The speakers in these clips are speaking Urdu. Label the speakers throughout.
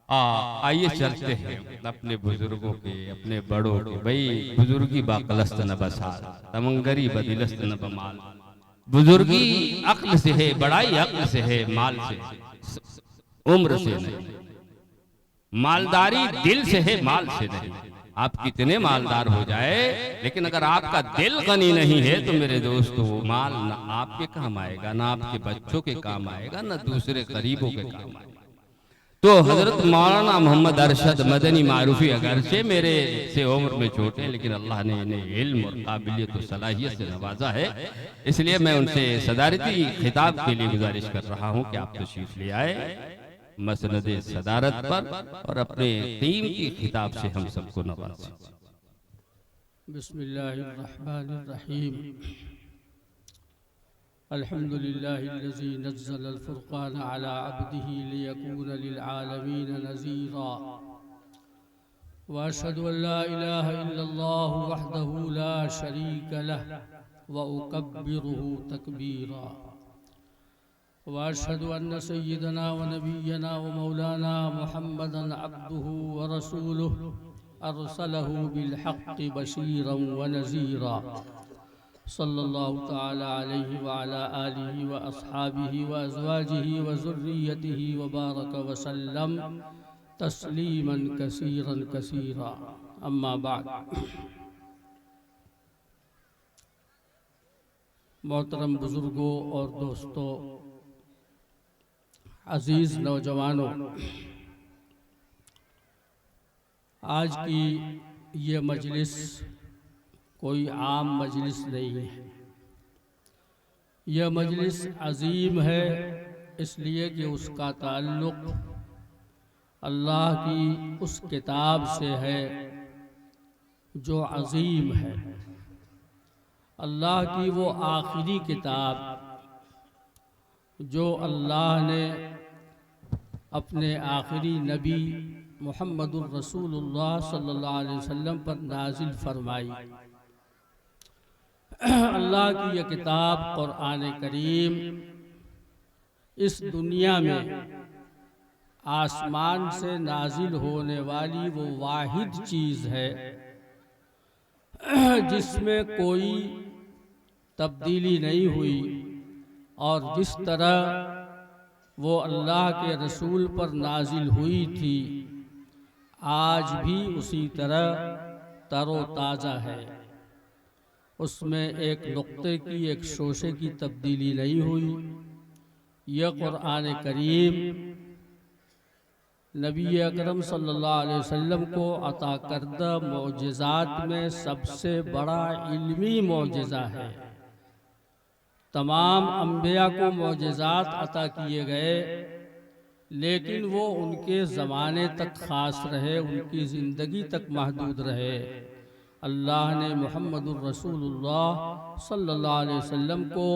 Speaker 1: آئیے چلتے ہیں اپنے بزرگوں کے، اپنے بڑوں کے. بھئی بزرگی باقلست نہ بسال، تمنگری بدلست نہ بمال. بزرگی عقل سے ہے، بڑائی عقل سے ہے، مال سے، عمر سے نہیں. مالداری دل سے ہے، مال سے نہیں. آپ کتنے مالدار ہو جائے لیکن اگر آپ کا دل غنی نہیں ہے تو میرے دوستو وہ مال نہ آپ کے کام آئے گا، نہ آپ کے بچوں کے کام آئے گا، نہ دوسرے غریبوں کے کام آئے گا. تو حضرت مولانا محمد ارشد مدنی معروفی اگرچہ میرے سے عمر میں چھوٹے لیکن اللہ نے انہیں علم اور قابلیت و صلاحیت سے نوازا ہے. اس لیے میں ان سے صدارتی خطاب کے لیے گزارش کر رہا ہوں کہ آپ تشریف لے آئے مسند صدارت پر اور اپنے قیمتی خطاب سے ہم سب کو نوازیں.
Speaker 2: بسم اللہ الرحمن الرحیم. الحمد لله الذي نزل الفرقان على عبده ليكون للعالمين نذيرا، وأشهد أن لا إله إلا الله وحده لا شريك له وأكبره تكبيرا، وأشهد أن سيدنا ونبينا ومولانا محمدا عبده ورسوله أرسله بالحق بشيرا ونذيرا، صلى الله تعالى عليه وعلى آله وأصحابه وأزواجه وذريته وبارك وسلم تسلیما کثیرا کثیرا. اما بعد. محترم بزرگوں اور دوستوں، عزیز نوجوانوں، آج کی یہ مجلس کوئی عام مجلس نہیں ہے. یہ مجلس عظیم ہے اس لیے کہ اس کا تعلق اللہ کی اس کتاب سے ہے جو عظیم ہے. اللہ کی وہ آخری کتاب جو اللہ نے اپنے آخری نبی محمد الرسول اللہ صلی اللہ علیہ وسلم پر نازل فرمائی. اللہ کی یہ کتاب قرآن کریم اس دنیا میں آسمان سے نازل ہونے والی وہ واحد چیز ہے جس میں کوئی تبدیلی نہیں ہوئی، اور جس طرح وہ اللہ کے رسول پر نازل ہوئی تھی آج بھی اسی طرح تر و تازہ ہے. اس میں ایک نقطے کی، ایک شوشے کی تبدیلی نہیں ہوئی. یہ قرآن کریم نبی اکرم صلی اللہ علیہ وسلم کو عطا کردہ معجزات میں سب سے بڑا علمی معجزہ ہے. تمام انبیاء کو معجزات عطا کیے گئے لیکن وہ ان کے زمانے تک خاص رہے، ان کی زندگی تک محدود رہے. اللہ نے محمد الرسول اللہ صلی اللہ علیہ وسلم کو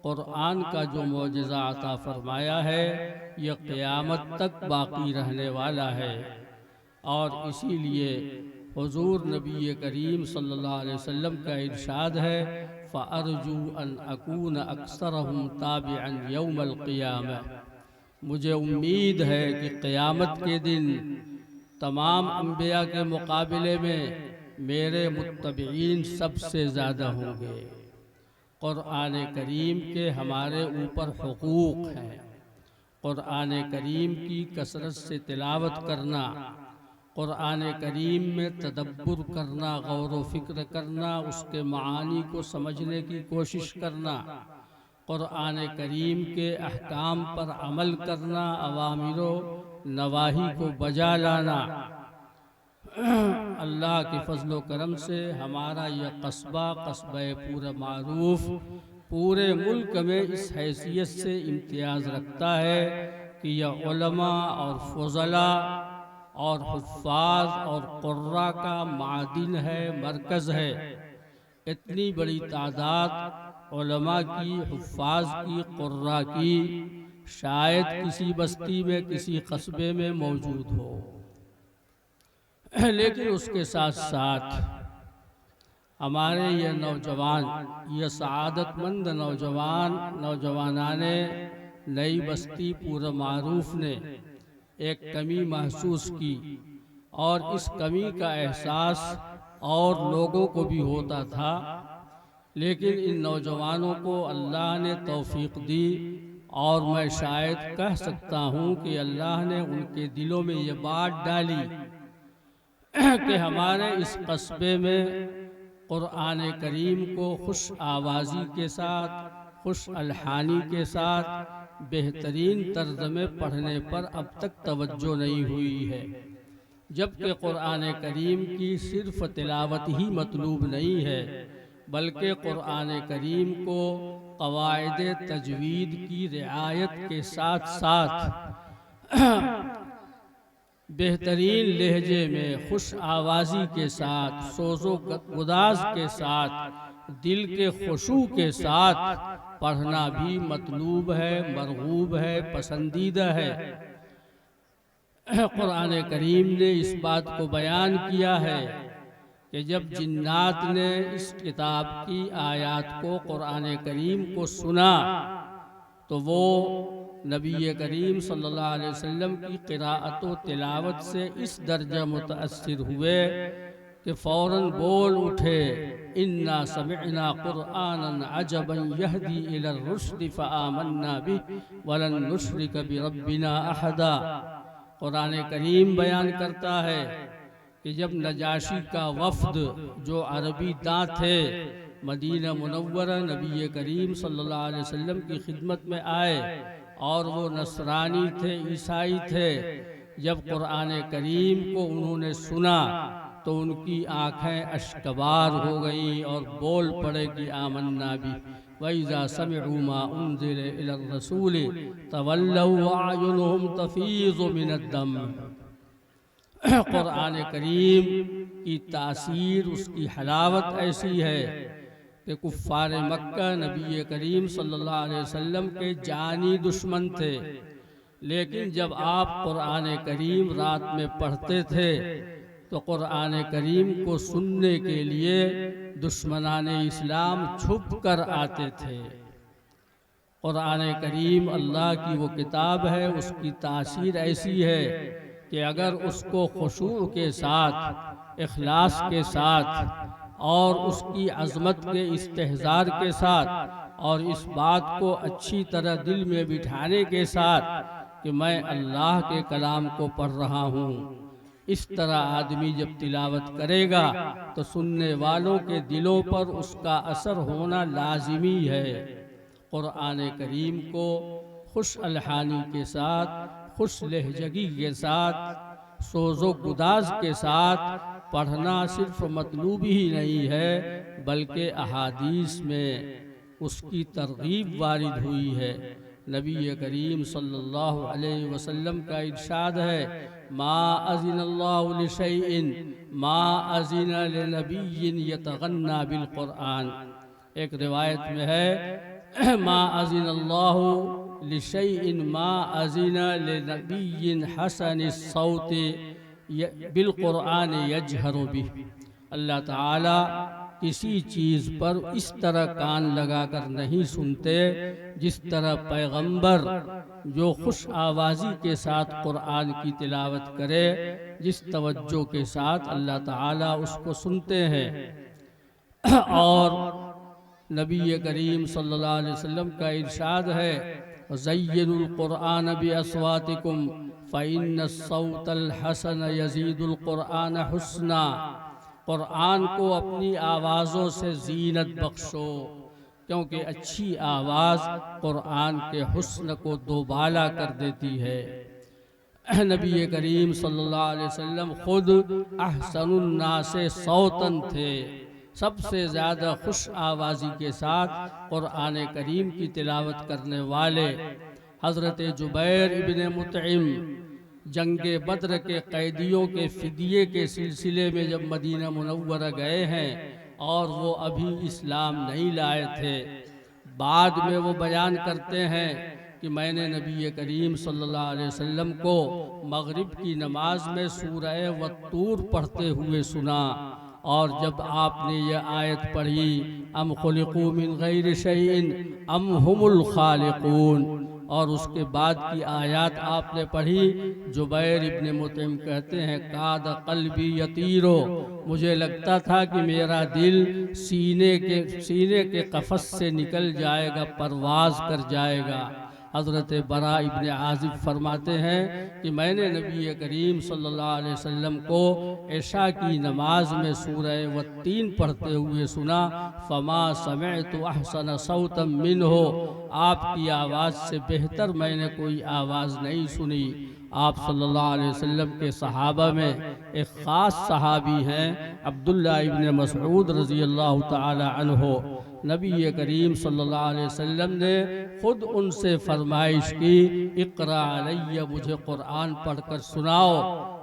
Speaker 2: قرآن کا جو معجزہ عطا فرمایا ہے یہ قیامت تک باقی رہنے والا ہے. اور اسی لیے حضور نبی کریم صلی اللہ علیہ وسلم کا ارشاد ہے فَأَرْجُو أَنْ أَكُونَ أَكْثَرَهُمْ تَابِعًا يَوْمَ الْقِيَامَةِ. مجھے امید ہے کہ قیامت کے دن تمام انبیاء کے مقابلے میں میرے متبعین سب سے زیادہ ہوں گے. قرآن کریم کے ہمارے اوپر حقوق ہیں. قرآن کریم کی کثرت سے تلاوت کرنا، قرآن کریم میں تدبر کرنا، غور و فکر کرنا، اس کے معانی کو سمجھنے کی کوشش کرنا، قرآن کریم کے احکام پر عمل کرنا، اوامر و نواہی کو بجا لانا. اللہ کے فضل و کرم سے ہمارا یہ قصبہ پورا معروف پورے ملک میں اس حیثیت سے امتیاز رکھتا ہے کہ یہ علماء اور فضلاء اور حفاظ اور قراء کا معدن ہے، مرکز ہے. اتنی بڑی تعداد علماء کی، حفاظ کی، قراء کی شاید کسی بستی میں، کسی قصبے میں موجود ہو. لیکن اس کے ساتھ ساتھ ہمارے یہ نوجوان، یہ سعادت مند نوجوانان نئی بستی پورا معروف نے ایک کمی محسوس کی، اور اس کمی کا احساس اور لوگوں کو بھی ہوتا تھا، لیکن ان نوجوانوں کو اللہ نے توفیق دی، اور میں شاید کہہ سکتا ہوں کہ اللہ نے ان کے دلوں میں یہ بات ڈالی کہ ہمارے اس قصبے میں قرآن کریم کو خوش آوازی کے ساتھ، خوش الحانی کے ساتھ بہترین طرز میں پڑھنے پر اب تک توجہ نہیں ہوئی ہے، جبکہ قرآن کریم کی صرف تلاوت ہی مطلوب نہیں ہے، بلکہ قرآن کریم کو قواعد تجوید کی رعایت کے ساتھ ساتھ بہترین لہجے میں، خوش آوازی کے ساتھ، سوز و گداز کے ساتھ، دل کے خشوع کے ساتھ پڑھنا بھی مطلوب ہے، مرغوب ہے، پسندیدہ ہے۔ قرآن کریم نے اس بات کو بیان کیا ہے کہ جب جنات نے اس کتاب کی آیات کو، قرآن کریم کو سنا تو وہ نبی کریم صلی اللہ علیہ وسلم کی قراءت و تلاوت سے اس درجہ متاثر ہوئے کہ فوراً بول اٹھے، اِنَّا سَمِعْنَا قُرْآنًا عَجَبًا يَهْدِي إِلَى الرُّشْدِ فَآمَنَّا بِهِ وَلَن نُشْرِكَ بِرَبِّنَا أَحَدًا۔ قرآن کریم بیان کرتا ہے کہ جب نجاشی کا وفد، جو عربی داں تھے، مدینہ منورہ نبی کریم صلی اللہ علیہ وسلم کی خدمت میں آئے، اور وہ نصرانی تھے، عیسائی تھے، جب قرآن کریم کو انہوں نے سنا تو ان کی آنکھیں اشکبار ہو گئیں اور بول پڑے کہ آمنا بھی، وَإِذَا سَمِعُوا مَا أُنزِلَ إِلَى الرَّسُولِ تَوَلَّوْا وَأَعْيُنُهُمْ تَفِيضُ مِنَ الدَّمْعِ۔ قرآن کریم کی تاثیر، اس کی حلاوت ایسی ہے کہ کفار مکہ نبی کریم صلی اللہ علیہ وسلم کے جانی دشمن تھے، لیکن جب آپ قرآن کریم رات میں پڑھتے تھے تو قرآن کریم کو سننے کے لیے دشمنان اسلام چھپ کر آتے تھے۔ قرآن کریم اللہ کی وہ کتاب ہے، اس کی تاثیر ایسی ہے کہ اگر اس کو خشوع کے ساتھ، اخلاص کے ساتھ، اور اس کی عظمت کے استحضار کے ساتھ، اور اس بات کو اچھی طرح دل میں بٹھانے کے ساتھ کہ میں اللہ کے کلام کو پڑھ رہا ہوں، اس طرح آدمی جب تلاوت کرے گا تو سننے والوں کے دلوں پر اس کا اثر ہونا لازمی ہے۔ قرآن کریم کو خوش الحانی کے ساتھ، خوش لہجگی کے ساتھ، سوز و گداز کے ساتھ پڑھنا صرف مطلوب ہی نہیں ہے، بلکہ احادیث میں اس کی ترغیب وارد ہوئی ہے۔ نبی کریم صلی اللہ علیہ وسلم کا ارشاد ہے، ما اذن اللہ لشیء ما اذن لنبی یتغنى بالقرآن۔ ایک روایت میں ہے، ما اذن اللہ لشیء ما اذن لنبی حسن الصوت بالقرآن یجہر بہ۔ اللہ تعالی کسی چیز پر اس طرح کان لگا کر نہیں سنتے جس طرح پیغمبر جو خوش آوازی کے ساتھ قرآن کی تلاوت کرے، جس توجہ کے ساتھ اللہ تعالیٰ اس کو سنتے ہیں۔ اور نبی کریم صلی اللہ علیہ وسلم کا ارشاد ہے، زینوا القرآن باصواتکم فإن الصوت الحسن یزید القرآن حسنا۔ قرآن کو اپنی آوازوں سے زینت بخشو، کیونکہ اچھی آواز قرآن کے حسن کو دوبالا کر دیتی ہے۔ نبی کریم صلی اللہ علیہ وسلم خود احسن الناس صوتاً تھے، سب سے زیادہ خوش آوازی کے ساتھ قرآن کریم کی تلاوت کرنے والے۔ حضرت جبیر ابن مطعم جنگ بدر کے قیدیوں کے فدیے کے سلسلے میں جب مدینہ منورہ گئے ہیں اور وہ ابھی اسلام نہیں لائے تھے، بعد میں وہ بیان کرتے ہیں کہ میں نے نبی کریم صلی اللہ علیہ وسلم کو مغرب کی نماز میں سورہ والطور پڑھتے ہوئے سنا، اور جب آپ نے یہ آیت پڑھی، ام خلقوا من غیر شیء ام ہم الخالقون، اور اس کے بعد کی آیات آپ نے پڑھی. جبیر ابن مطعم کہتے ہیں کاد قلبی یطیرو، مجھے لگتا تھا کہ میرا دل سینے کے قفس سے نکل جائے گا، پرواز کر جائے گا. حضرت براء ابن عازب فرماتے ہیں کہ میں نے نبی کریم صلی اللہ علیہ وسلم کو عشاء کی نماز میں سورہ والتین پڑھتے ہوئے سنا. فما سمعت احسن صوتا منہ، آپ کی آواز سے بہتر میں نے کوئی آواز نہیں سنی. آپ صلی اللہ علیہ وسلم کے صحابہ میں ایک خاص صحابی ہیں عبداللہ ابن مسعود رضی اللہ تعالی عنہ. نبی کریم صلی اللہ علیہ وسلم نے خود ان سے فرمائش کی، اقرا علیہ، مجھے قرآن پڑھ کر سناؤ.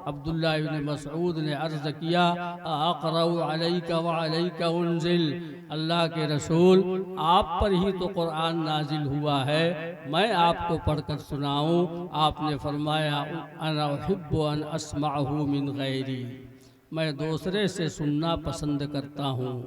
Speaker 2: عبداللہ ابن مسعود نے عرض کیا، اقرأ علیک وعلیک انزل، اللہ کے رسول آپ پر ہی تو قرآن نازل ہوا ہے، میں آپ کو پڑھ کر سناؤں؟ آپ نے فرمایا، انا احب ان اسمعہ من غیری، میں دوسرے سے سننا پسند کرتا ہوں.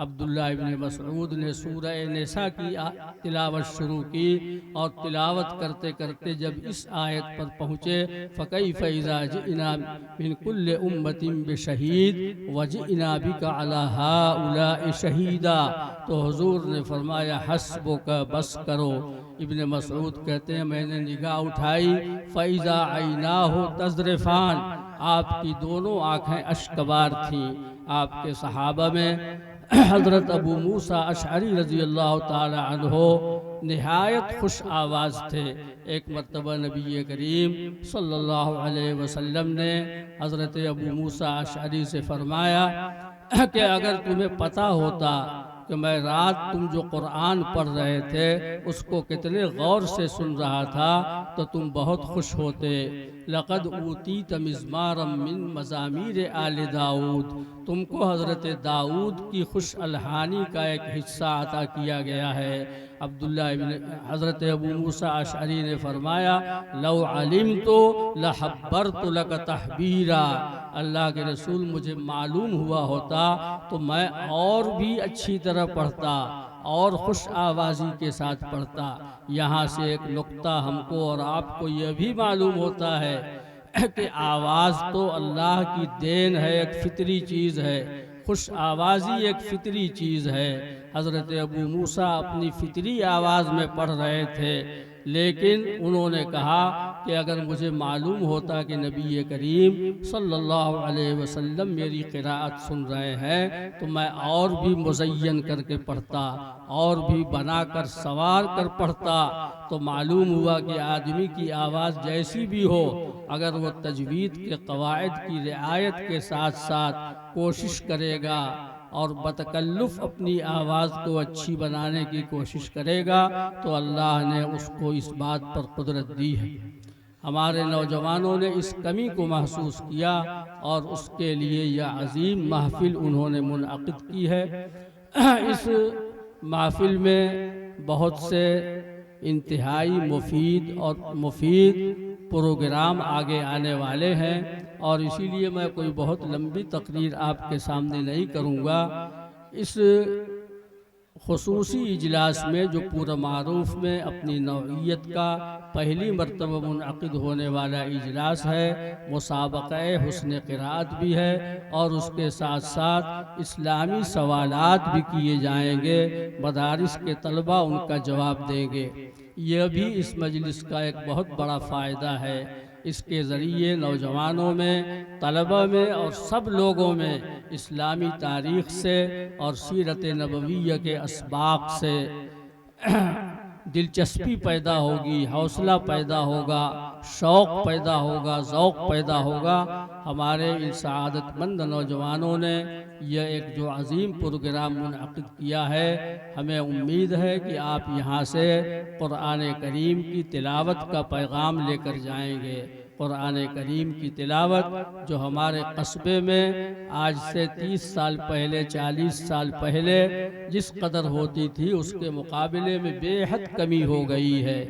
Speaker 2: عبداللہ ابن مسعود نے سورہ نساء کی تلاوت شروع کی اور تلاوت کرتے کرتے جب اس آیت پر پہنچے، فَكَيْفَ إِذَا جِئْنَا مِنْ كُلِّ أُمَّةٍ بِشَهِيدٍ وَجِئْنَا بِكَ عَلَى هَؤُلَاءِ شَهِيدًا، تو حضور نے فرمایا حسبک، بس کرو. ابن مسعود کہتے ہیں میں نے نگاہ اٹھائی، فَإِذَا عَيْنَاهُ تَذْرِفَانِ، آپ کی دونوں آنکھیں اشکبار تھیں. آپ کے صحابہ میں حضرت ابو موسیٰ اشعری رضی اللہ تعالی عنہ نہایت خوش آواز تھے. ایک مرتبہ نبی کریم صلی اللہ علیہ وسلم نے حضرت ابو موسیٰ اشعری سے فرمایا کہ اگر تمہیں پتہ ہوتا کہ میں رات تم جو قرآن پڑھ رہے تھے اس کو کتنے غور سے سن رہا تھا تو تم بہت خوش ہوتے. لقد اوتیت مزمارا من مزامیر آل داؤد، تم کو حضرت داؤد کی خوش الحانی کا ایک حصہ عطا کیا گیا ہے. عبداللہ ابن حضرت ابو موسیٰ اشعری نے فرمایا، لو علمت لحبرت لک تحبیرا، اللہ کے رسول مجھے معلوم ہوا ہوتا تو میں اور بھی اچھی طرح پڑھتا اور خوش آوازی کے ساتھ پڑھتا. یہاں سے ایک نقطہ ہم کو اور آپ کو یہ بھی معلوم ہوتا ہے کہ آواز تو اللہ کی دین ہے، ایک فطری چیز ہے. خوش آوازی ایک فطری چیز ہے. حضرت ابو موسیٰ اپنی فطری آواز میں پڑھ رہے تھے، لیکن انہوں نے کہا کہ اگر مجھے معلوم ہوتا کہ نبی کریم صلی اللہ علیہ وسلم میری قراءت سن رہے ہیں تو میں اور بھی مزین کر کے پڑھتا اور بھی بنا کر سوار کر پڑھتا. تو معلوم ہوا کہ آدمی کی آواز جیسی بھی ہو، اگر وہ تجوید کے قواعد کی رعایت کے ساتھ ساتھ کوشش کرے گا اور بتکلف اپنی آواز کو اچھی بنانے کی کوشش کرے گا تو اللہ نے اس کو اس بات پر قدرت دی ہے. ہمارے نوجوانوں نے اس کمی کو محسوس کیا اور اس کے لیے یہ عظیم محفل انہوں نے منعقد کی ہے. اس محفل میں بہت سے انتہائی مفید پروگرام آگے آنے والے ہیں اور اسی لیے میں کوئی بہت لمبی تقریر آپ کے سامنے نہیں کروں گا. اس خصوصی اجلاس میں جو پورا معروف میں اپنی نوعیت کا پہلی مرتبہ منعقد ہونے والا اجلاس ہے، مسابقہ حسن قرأت بھی ہے اور اس کے ساتھ ساتھ اسلامی سوالات بھی کیے جائیں گے. مدارس کے طلبہ ان کا جواب دیں گے. یہ بھی اس مجلس کا ایک بہت بڑا فائدہ ہے. اس کے ذریعے نوجوانوں میں، طلبہ میں اور سب لوگوں میں اسلامی تاریخ سے اور سیرت نبویہ کے اسباق سے دلچسپی پیدا ہوگی، حوصلہ پیدا ہوگا، شوق پیدا ہوگا، ذوق پیدا ہوگا. ہمارے ان سعادت مند نوجوانوں نے یہ ایک جو عظیم پروگرام منعقد کیا ہے، ہمیں امید ہے کہ آپ یہاں سے قرآن کریم کی تلاوت کا پیغام لے کر جائیں گے. قرآن کریم کی تلاوت جو ہمارے قصبے میں آج سے 30 سال پہلے 40 سال پہلے جس قدر ہوتی تھی اس کے مقابلے میں بے حد کمی ہو گئی ہے.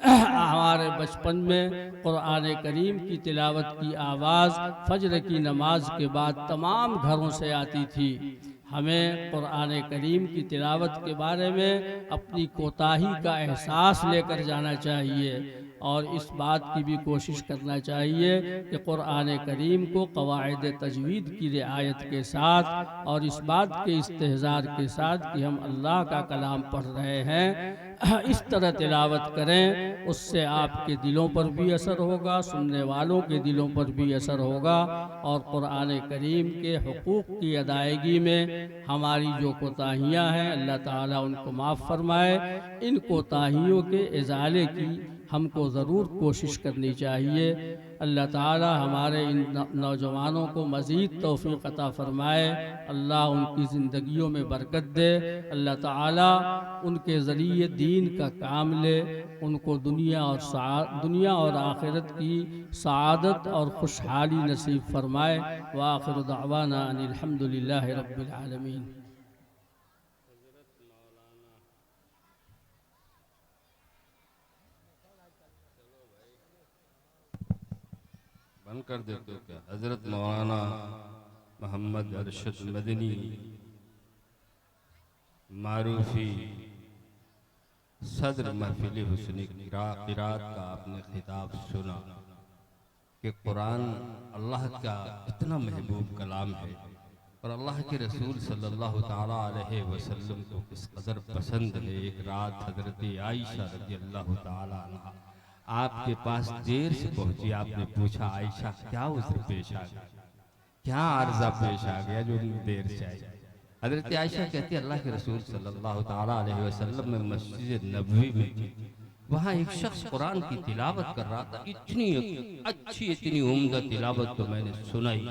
Speaker 2: ہمارے بچپن میں قرآن کریم کی تلاوت کی آواز فجر کی نماز کے بعد تمام گھروں سے آتی تھی. ہمیں قرآن کریم کی تلاوت کے بارے میں اپنی کوتاہی کا احساس لے کر جانا چاہیے، اور اس بات کی بھی کوشش کرنا چاہیے کہ قرآن کریم کو قواعد تجوید کی رعایت کے ساتھ اور اس بات کے استحضار کے ساتھ کہ ہم اللہ کا کلام پڑھ رہے ہیں اس طرح تلاوت کریں، اس سے آپ کے دلوں پر بھی اثر ہوگا، سننے والوں کے دلوں پر بھی اثر ہوگا، اور قرآن کریم کے حقوق کی ادائیگی میں ہماری جو کوتاہیاں ہیں اللہ تعالیٰ ان کو معاف فرمائے۔ ان کوتاہیوں کے ازالے کی ہم کو ضرور کوشش کرنی چاہیے۔ اللہ تعالی ہمارے ان نوجوانوں کو مزید توفیق عطا فرمائے، اللہ ان کی زندگیوں میں برکت دے، اللہ تعالی ان کے ذریعے دین کا کام لے، ان کو دنیا اور آخرت کی سعادت اور خوشحالی نصیب فرمائے۔ وآخر دعوانا ان الحمدللہ رب العالمین۔
Speaker 1: بند کر دیتے ہو کیا؟ حضرت مولانا محمد ارشد مدنی معروفی صدر محفل حسن قرات کا آپ نے خطاب سنا کہ قرآن اللہ کا اتنا محبوب کلام ہے اور اللہ کے رسول صلی اللہ تعالیٰ علیہ وسلم کو کس قدر پسند ہے۔ ایک رات حضرت عائشہ رضی اللہ تعالیٰ عنہ آپ کے پاس دیر سے پہنچی، آپ نے پوچھا عائشہ کیا عذر پیش آ گیا، کیا عرضہ پیش آ گیا جو دیر سے آئی؟ حضرت عائشہ کہتی اللہ کے رسول صلی اللہ تعالیٰ علیہ وسلم میں مسجد نبوی میں تھی، وہاں ایک شخص قرآن کی تلاوت کر رہا تھا، اتنی اچھی اتنی عمدہ تلاوت تو میں نے سنائی،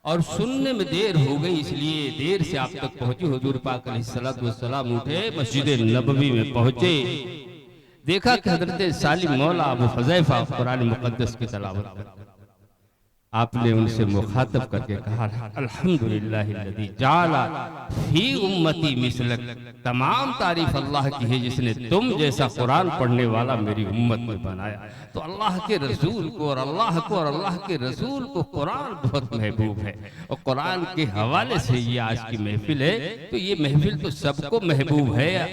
Speaker 1: اور سننے میں دیر ہو گئی اس لیے دیر سے آپ تک پہنچی۔ حضور پاک علیہ السلام اٹھے، مسجد نبوی میں پہنچے، دیکھا کہ حضرت سالم مولا ابو حذیفہ قرآن مقدس کی تلاوت کر، آپ نے ان سے مخاطب کر کے کہا الحمدللہ الذی جعل فی امتی مثلک، تمام تعریف اللہ کی ہے جس نے تم جیسا قرآن پڑھنے والا میری امت میں بنایا۔ تو اللہ کے رسول کو اور اللہ کے رسول کو قرآن بہت محبوب ہے، اور قرآن کے حوالے سے یہ آج کی محفل ہے، تو یہ محفل تو سب کو محبوب ہے۔